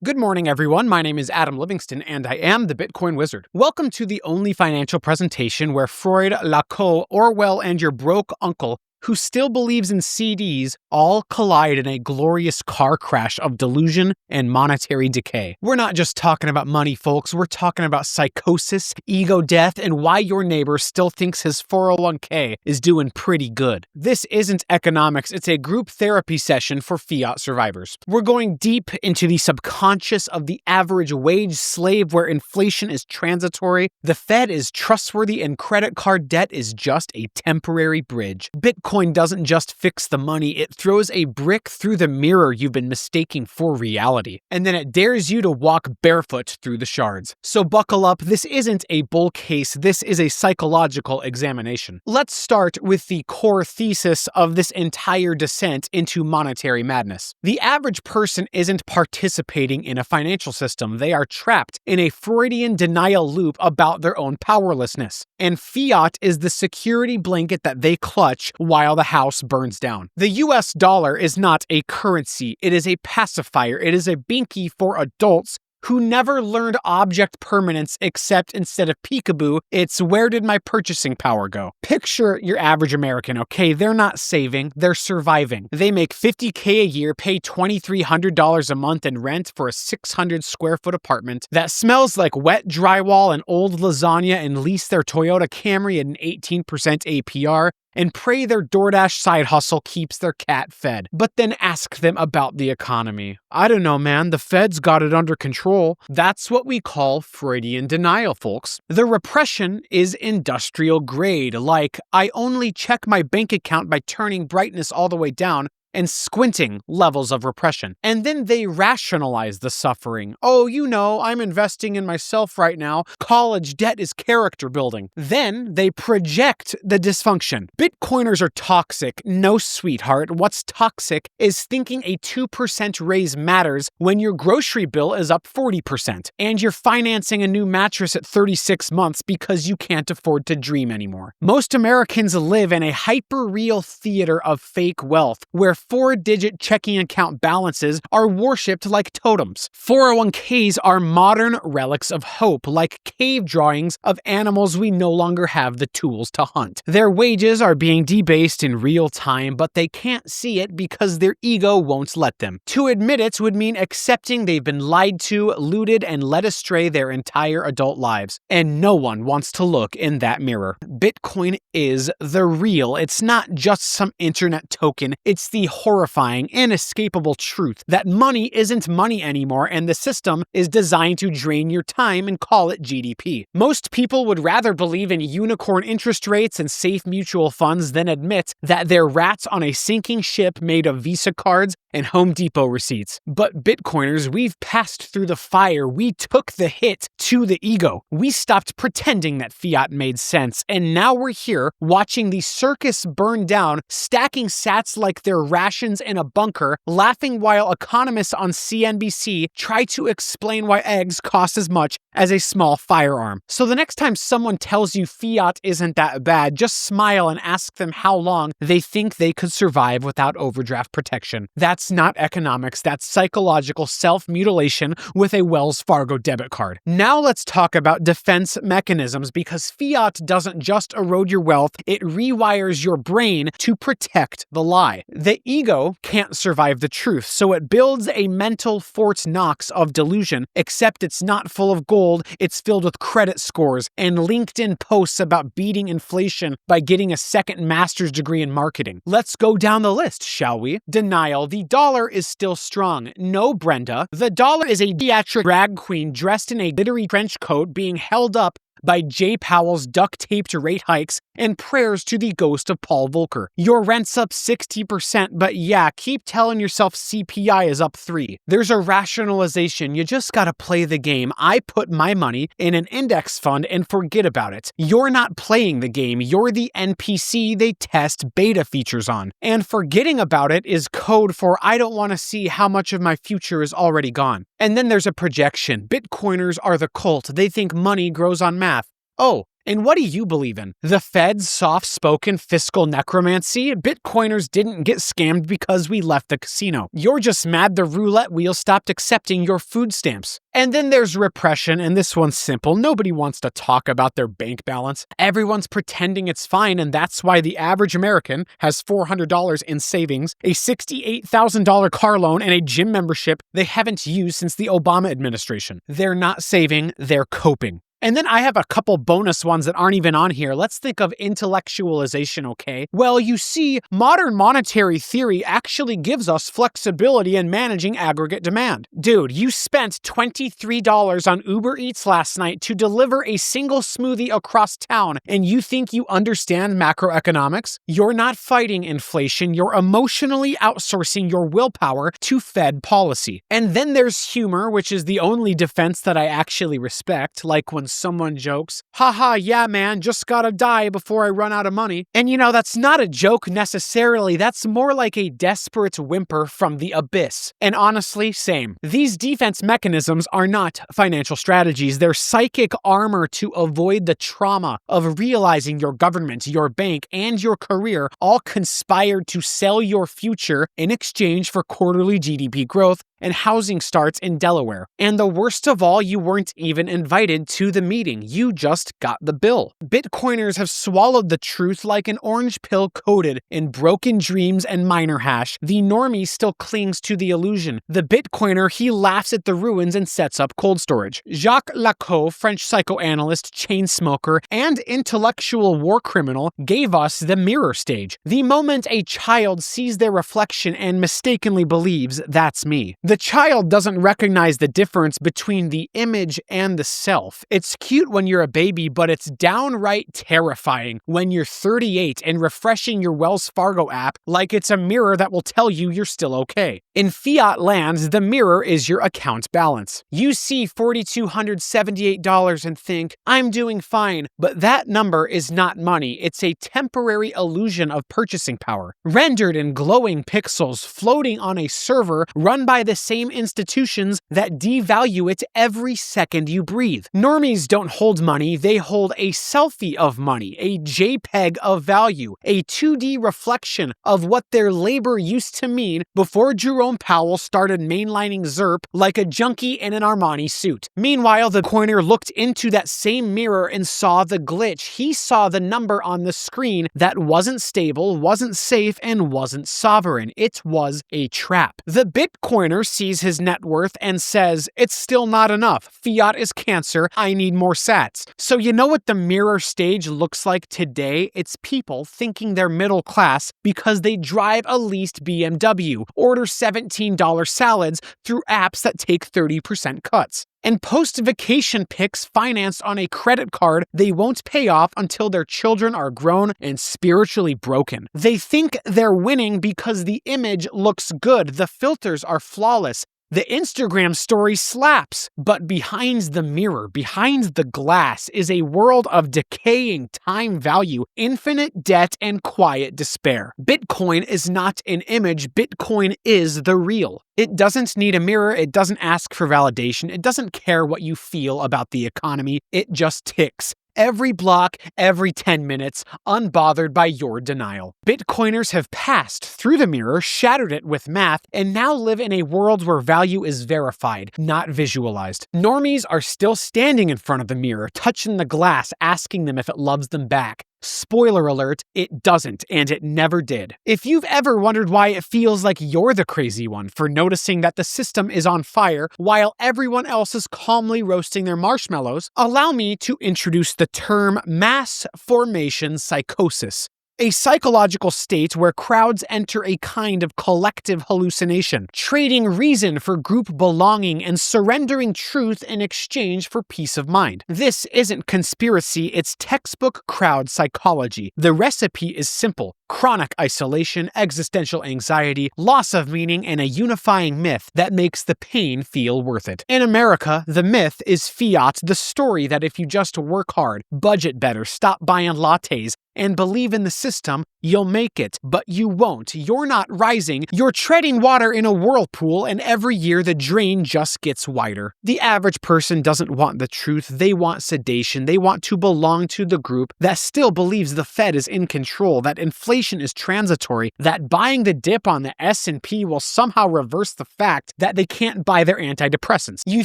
Good morning, everyone. My name is Adam Livingston, and I am the Bitcoin Wizard. Welcome to the only financial presentation where Freud, Lacan, Orwell, and your broke uncle, who still believes in CDs, all collide in a glorious car crash of delusion and monetary decay. We're not just talking about money, folks. We're talking about psychosis, ego death, and why your neighbor still thinks his 401k is doing pretty good. This isn't economics. It's a group therapy session for fiat survivors. We're going deep into the subconscious of the average wage slave where inflation is transitory, the Fed is trustworthy, and credit card debt is just a temporary bridge. Bitcoin doesn't just fix the money, it throws a brick through the mirror you've been mistaking for reality. And then it dares you to walk barefoot through the shards. So buckle up, this isn't a bull case, this is a psychological examination. Let's start with the core thesis of this entire descent into monetary madness. The average person isn't participating in a financial system, they are trapped in a Freudian denial loop about their own powerlessness. And fiat is the security blanket that they clutch while the house burns down. The US dollar is not a currency, it is a pacifier, it is a binky for adults who never learned object permanence except instead of peekaboo, it's where did my purchasing power go? Picture your average American, okay? They're not saving, they're surviving. They make $50K a year, pay $2,300 a month in rent for a 600 square foot apartment that smells like wet drywall and old lasagna, and lease their Toyota Camry at an 18% APR, and pray their DoorDash side hustle keeps their cat fed. But then ask them about the economy. I don't know, man, the Fed's got it under control. That's what we call Freudian denial, folks. The repression is industrial grade, like, I only check my bank account by turning brightness all the way down, and squinting levels of repression. And then they rationalize the suffering. Oh, you know, I'm investing in myself right now. College debt is character building. Then they project the dysfunction. Bitcoiners are toxic. No, sweetheart. What's toxic is thinking a 2% raise matters when your grocery bill is up 40%, and you're financing a new mattress at 36 months because you can't afford to dream anymore. Most Americans live in a hyper-real theater of fake wealth, where 4-digit checking account balances are worshipped like totems. 401ks are modern relics of hope, like cave drawings of animals we no longer have the tools to hunt. Their wages are being debased in real time, but they can't see it because their ego won't let them. To admit it would mean accepting they've been lied to, looted, and led astray their entire adult lives. And no one wants to look in that mirror. Bitcoin is the real. It's not just some internet token. It's the horrifying, inescapable truth that money isn't money anymore, and the system is designed to drain your time and call it GDP. Most people would rather believe in unicorn interest rates and safe mutual funds than admit that they're rats on a sinking ship made of Visa cards and Home Depot receipts. But Bitcoiners, we've passed through the fire. We took the hit to the ego. We stopped pretending that fiat made sense, and now we're here watching the circus burn down, stacking sats like they're rations in a bunker, laughing while economists on CNBC try to explain why eggs cost as much as a small firearm. So the next time someone tells you fiat isn't that bad, just smile and ask them how long they think they could survive without overdraft protection. That's not economics, that's psychological self-mutilation with a Wells Fargo debit card. Now let's talk about defense mechanisms, because fiat doesn't just erode your wealth, it rewires your brain to protect the lie. The ego can't survive the truth, so it builds a mental Fort Knox of delusion, except it's not full of gold, it's filled with credit scores and LinkedIn posts about beating inflation by getting a second master's degree in marketing. Let's go down the list, shall we? Denial. The dollar is still strong. No, Brenda. The dollar is a theatric drag queen dressed in a glittery trench coat being held up by Jay Powell's duct-taped rate hikes and prayers to the ghost of Paul Volcker. Your rent's up 60%, but yeah, keep telling yourself CPI is up 3. There's a rationalization. You just gotta play the game. I put my money in an index fund and forget about it. You're not playing the game. You're the NPC they test beta features on. And forgetting about it is code for I don't want to see how much of my future is already gone. And then there's a projection. Bitcoiners are the cult. They think money grows on math. Oh, And what do you believe in? The Fed's soft-spoken fiscal necromancy? Bitcoiners didn't get scammed because we left the casino. You're just mad the roulette wheel stopped accepting your food stamps. And then there's repression, and this one's simple. Nobody wants to talk about their bank balance. Everyone's pretending it's fine, and that's why the average American has $400 in savings, a $68,000 car loan, and a gym membership they haven't used since the Obama administration. They're not saving, they're coping. And then I have a couple bonus ones that aren't even on here. Let's think of intellectualization, okay? Well, you see, modern monetary theory actually gives us flexibility in managing aggregate demand. Dude, you spent $23 on Uber Eats last night to deliver a single smoothie across town, and you think you understand macroeconomics? You're not fighting inflation, you're emotionally outsourcing your willpower to Fed policy. And then there's humor, which is the only defense that I actually respect, like when someone jokes, haha, yeah man, just gotta die before I run out of money. And that's not a joke necessarily, that's more like a desperate whimper from the abyss. And honestly, same. These defense mechanisms are not financial strategies, they're psychic armor to avoid the trauma of realizing your government, your bank, and your career all conspired to sell your future in exchange for quarterly GDP growth and housing starts in Delaware. And the worst of all, you weren't even invited to the meeting. You just got the bill. Bitcoiners have swallowed the truth like an orange pill coated in broken dreams and minor hash. The normie still clings to the illusion. The Bitcoiner, he laughs at the ruins and sets up cold storage. Jacques Lacan, French psychoanalyst, chain smoker, and intellectual war criminal, gave us the mirror stage. The moment a child sees their reflection and mistakenly believes, that's me. The child doesn't recognize the difference between the image and the self. It's cute when you're a baby, but it's downright terrifying when you're 38 and refreshing your Wells Fargo app like it's a mirror that will tell you you're still okay. In fiat lands, the mirror is your account balance. You see $4,278 and think, I'm doing fine, but that number is not money. It's a temporary illusion of purchasing power, rendered in glowing pixels floating on a server run by the same institutions that devalue it every second you breathe. Normies don't hold money, they hold a selfie of money, a JPEG of value, a 2D reflection of what their labor used to mean before Jerome Powell started mainlining ZERP like a junkie in an Armani suit. Meanwhile, the coiner looked into that same mirror and saw the glitch. He saw the number on the screen that wasn't stable, wasn't safe, and wasn't sovereign. It was a trap. The Bitcoiner sees his net worth and says, it's still not enough. Fiat is cancer. I need more sats. So you know what the mirror stage looks like today? It's people thinking they're middle class because they drive a leased BMW, order $17 salads through apps that take 30% cuts, and post vacation pics financed on a credit card they won't pay off until their children are grown and spiritually broken. They think they're winning because the image looks good, the filters are flawless, the Instagram story slaps. But behind the mirror, behind the glass, is a world of decaying time value, infinite debt, and quiet despair. Bitcoin is not an image, Bitcoin is the real. It doesn't need a mirror, it doesn't ask for validation, it doesn't care what you feel about the economy, it just ticks. Every block, every 10 minutes, unbothered by your denial. Bitcoiners have passed through the mirror, shattered it with math, and now live in a world where value is verified, not visualized. Normies are still standing in front of the mirror, touching the glass, asking them if it loves them back. Spoiler alert, it doesn't, and it never did. If you've ever wondered why it feels like you're the crazy one for noticing that the system is on fire while everyone else is calmly roasting their marshmallows, allow me to introduce the term mass formation psychosis. A psychological state where crowds enter a kind of collective hallucination, trading reason for group belonging and surrendering truth in exchange for peace of mind. This isn't conspiracy, it's textbook crowd psychology. The recipe is simple. chronic isolation, existential anxiety, loss of meaning, and a unifying myth that makes the pain feel worth it. In America, the myth is fiat, the story that if you just work hard, budget better, stop buying lattes, and believe in the system, you'll make it. But you won't. You're not rising. You're treading water in a whirlpool, and every year the drain just gets wider. The average person doesn't want the truth. They want sedation. They want to belong to the group that still believes the Fed is in control, that inflation is transitory, that buying the dip on the S&P will somehow reverse the fact that they can't buy their antidepressants. You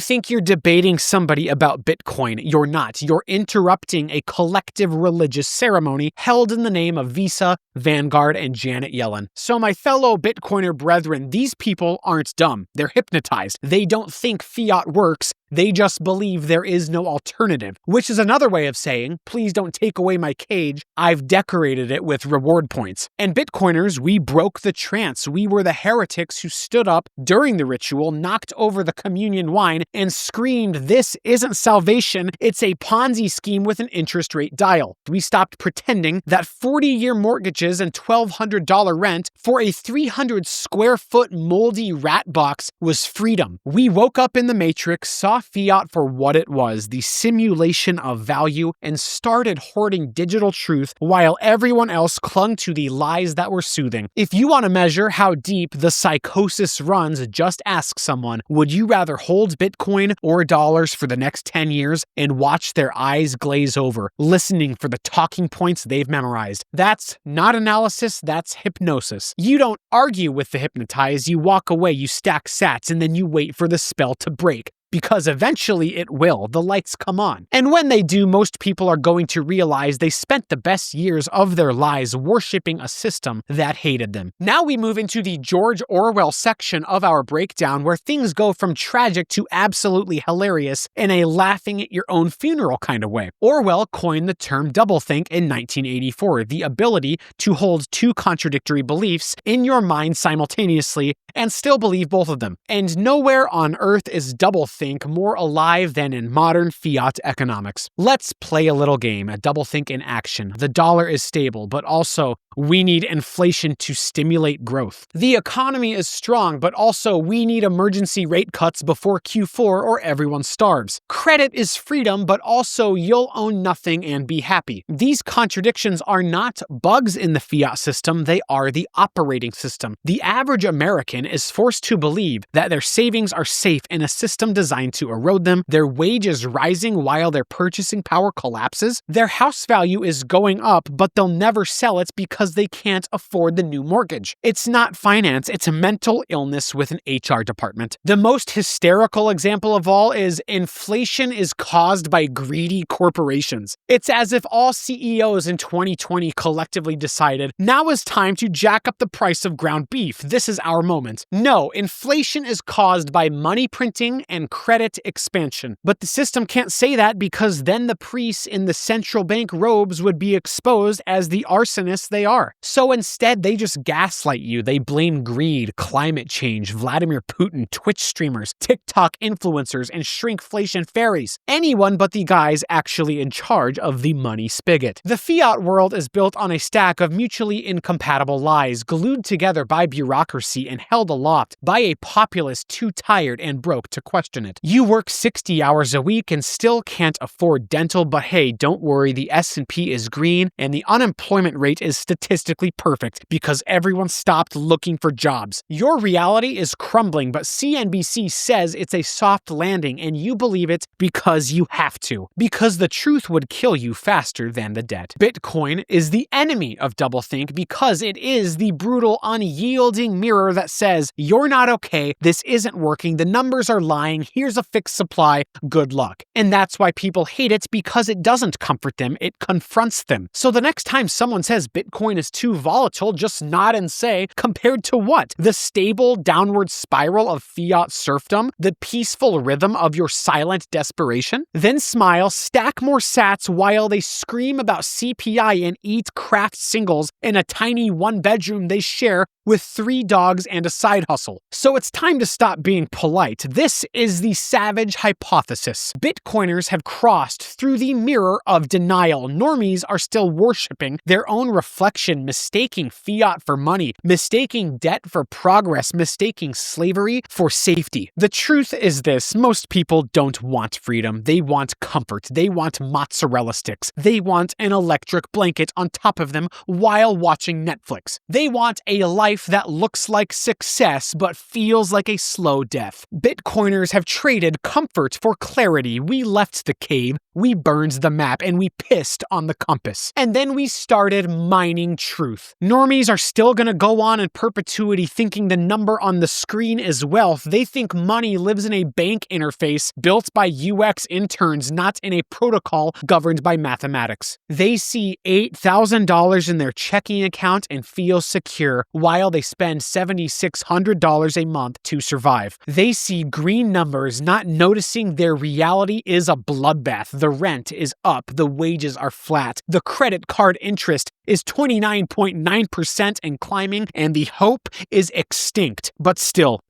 think you're debating somebody about Bitcoin. You're not. You're interrupting a collective religious ceremony held in the name of Visa, Vanguard, and Janet Yellen. So my fellow Bitcoiner brethren, these people aren't dumb. They're hypnotized. They don't think fiat works. They just believe there is no alternative, which is another way of saying, please don't take away my cage. I've decorated it with reward points. And Bitcoiners, we broke the trance. We were the heretics who stood up during the ritual, knocked over the communion wine, and screamed, this isn't salvation. It's a Ponzi scheme with an interest rate dial. We stopped pretending that 40-year mortgages and $1,200 rent for a 300 square foot moldy rat box was freedom. We woke up in the Matrix, saw fiat for what it was, the simulation of value, and started hoarding digital truth while everyone else clung to the lies that were soothing. If you want to measure how deep the psychosis runs, just ask someone, would you rather hold Bitcoin or dollars for the next 10 years and watch their eyes glaze over, listening for the talking points they've memorized? That's not analysis, that's hypnosis. You don't argue with the hypnotized, you walk away, you stack sats, and then you wait for the spell to break. Because eventually it will. The lights come on. And when they do, most people are going to realize they spent the best years of their lives worshipping a system that hated them. Now we move into the George Orwell section of our breakdown, where things go from tragic to absolutely hilarious in a laughing at your own funeral kind of way. Orwell coined the term doublethink in 1984, the ability to hold two contradictory beliefs in your mind simultaneously and still believe both of them. And nowhere on earth is doublethink more alive than in modern fiat economics. Let's play a little game, a doublethink in action. The dollar is stable, but also we need inflation to stimulate growth. The economy is strong, but also we need emergency rate cuts before Q4 or everyone starves. Credit is freedom, but also you'll own nothing and be happy. These contradictions are not bugs in the fiat system, they are the operating system. The average American is forced to believe that their savings are safe in a system designed to erode them, their wage is rising while their purchasing power collapses, their house value is going up, but they'll never sell it because they can't afford the new mortgage. It's not finance, it's a mental illness with an HR department. The most hysterical example of all is inflation is caused by greedy corporations. It's as if all CEOs in 2020 collectively decided, now is time to jack up the price of ground beef. This is our moment. No, inflation is caused by money printing and credit expansion. But the system can't say that because then the priests in the central bank robes would be exposed as the arsonists they are. So instead, they just gaslight you. They blame greed, climate change, Vladimir Putin, Twitch streamers, TikTok influencers, and shrinkflation fairies. Anyone but the guys actually in charge of the money spigot. The fiat world is built on a stack of mutually incompatible lies, glued together by bureaucracy and held aloft by a populace too tired and broke to question it. You work 60 hours a week and still can't afford dental, but hey, don't worry, the S&P is green and the unemployment rate is statistically perfect because everyone stopped looking for jobs. Your reality is crumbling, but CNBC says it's a soft landing and you believe it because you have to, because the truth would kill you faster than the debt. Bitcoin is the enemy of doublethink because it is the brutal, unyielding mirror that says, you're not okay, this isn't working, the numbers are lying, here's a fixed supply, good luck. And that's why people hate it, because it doesn't comfort them, it confronts them. So the next time someone says Bitcoin is too volatile, just nod and say, compared to what? The stable downward spiral of fiat serfdom? The peaceful rhythm of your silent desperation? Then smile, stack more sats while they scream about CPI and eat craft singles in a tiny one-bedroom they share with 3 dogs and a side hustle. So it's time to stop being polite. This is the savage hypothesis. Bitcoiners have crossed through the mirror of denial. Normies are still worshipping their own reflection protection, mistaking fiat for money, mistaking debt for progress, mistaking slavery for safety. The truth is this: most people don't want freedom. They want comfort. They want mozzarella sticks. They want an electric blanket on top of them while watching Netflix. They want a life that looks like success but feels like a slow death. Bitcoiners have traded comfort for clarity. We left the cave, we burned the map, and we pissed on the compass. And then we started mining truth. Normies are still gonna go on in perpetuity thinking the number on the screen is wealth. They think money lives in a bank interface built by UX interns, not in a protocol governed by mathematics. They see $8,000 in their checking account and feel secure while they spend $7,600 a month to survive. They see green numbers, not noticing their reality is a bloodbath. The rent is up, the wages are flat, the credit card interest is 29.9% and climbing, and the hope is extinct. But still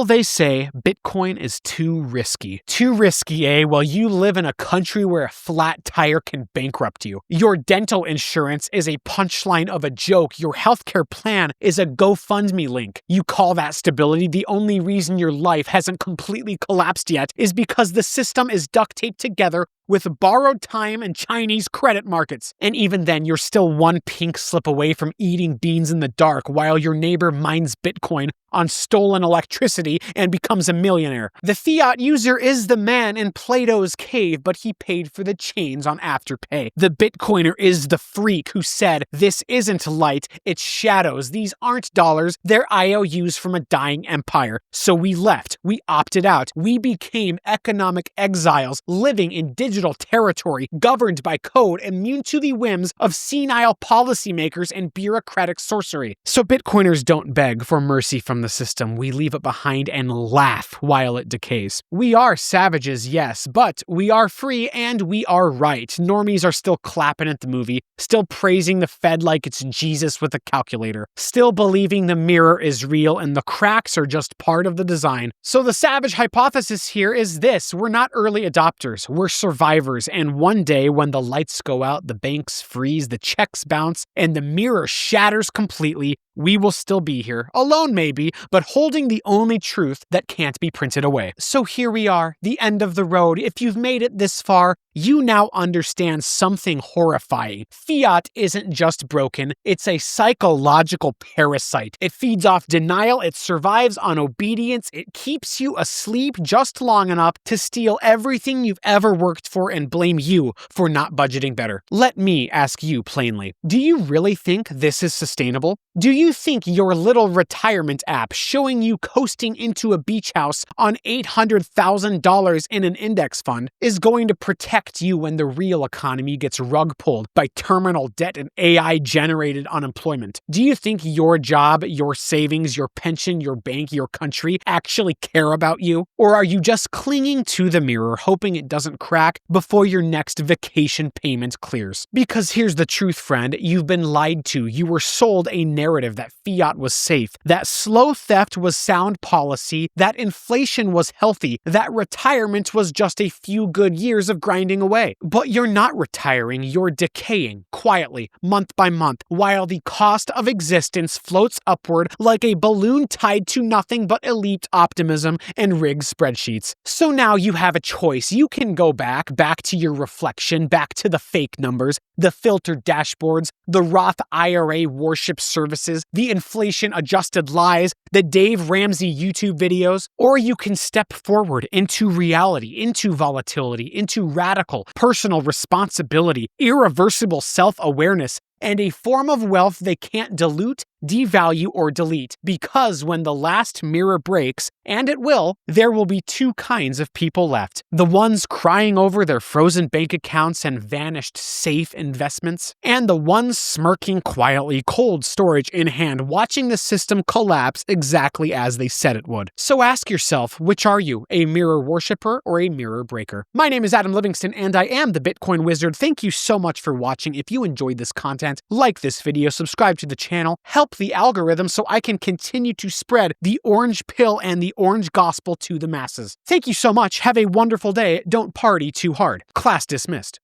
they say Bitcoin is too risky. Too risky, eh? Well, you live in a country where a flat tire can bankrupt you. Your dental insurance is a punchline of a joke. Your healthcare plan is a GoFundMe link. You call that stability? The only reason your life hasn't completely collapsed yet is because the system is duct taped together with borrowed time and Chinese credit markets. And even then, you're still one pink slip away from eating beans in the dark while your neighbor mines Bitcoin on stolen electricity and becomes a millionaire. The fiat user is the man in Plato's cave, but he paid for the chains on Afterpay. The Bitcoiner is the freak who said, "This isn't light, it's shadows. These aren't dollars, they're IOUs from a dying empire." So we left, we opted out, we became economic exiles living in digital territory, governed by code, immune to the whims of senile policymakers and bureaucratic sorcery. So Bitcoiners don't beg for mercy from the system. We leave it behind and laugh while it decays. We are savages, yes, but we are free and we are right. Normies are still clapping at the movie, still praising the Fed like it's Jesus with a calculator, still believing the mirror is real and the cracks are just part of the design. So the savage hypothesis here is this: we're not early adopters, we're survivors, and one day when the lights go out, the banks freeze, the checks bounce, and the mirror shatters completely, we will still be here, alone maybe, but holding the only truth that can't be printed away. So here we are, the end of the road. If you've made it this far, you now understand something horrifying. Fiat isn't just broken, it's a psychological parasite. It feeds off denial, it survives on obedience, it keeps you asleep just long enough to steal everything you've ever worked for and blame you for not budgeting better. Let me ask you plainly, do you really think this is sustainable? Do you think your little retirement app showing you coasting into a beach house on $800,000 in an index fund is going to protect you when the real economy gets rug pulled by terminal debt and AI-generated unemployment? Do you think your job, your savings, your pension, your bank, your country actually care about you? Or are you just clinging to the mirror, hoping it doesn't crack before your next vacation payment clears? Because here's the truth, friend, you've been lied to. You were sold a narrative that fiat was safe, that slow theft was sound policy, that inflation was healthy, that retirement was just a few good years of grinding away. But you're not retiring, you're decaying, quietly, month by month, while the cost of existence floats upward like a balloon tied to nothing but elite optimism and rigged spreadsheets. So now you have a choice. You can go back to your reflection, back to the fake numbers, the filtered dashboards, the Roth IRA worship services, the inflation-adjusted lies, the Dave Ramsey YouTube videos, or you can step forward into reality, into volatility, into radical personal responsibility, irreversible self-awareness, and a form of wealth they can't dilute, devalue, or delete. Because when the last mirror breaks, and it will, there will be two kinds of people left. The ones crying over their frozen bank accounts and vanished safe investments, and the ones smirking quietly, cold storage in hand, watching the system collapse exactly as they said it would. So ask yourself, which are you, a mirror worshiper or a mirror breaker? My name is Adam Livingston, and I am the Bitcoin Wizard. Thank you so much for watching. If you enjoyed this content, like this video, subscribe to the channel, help the algorithm so I can continue to spread the orange pill and the orange gospel to the masses. Thank you so much. Have a wonderful day. Don't party too hard. Class dismissed.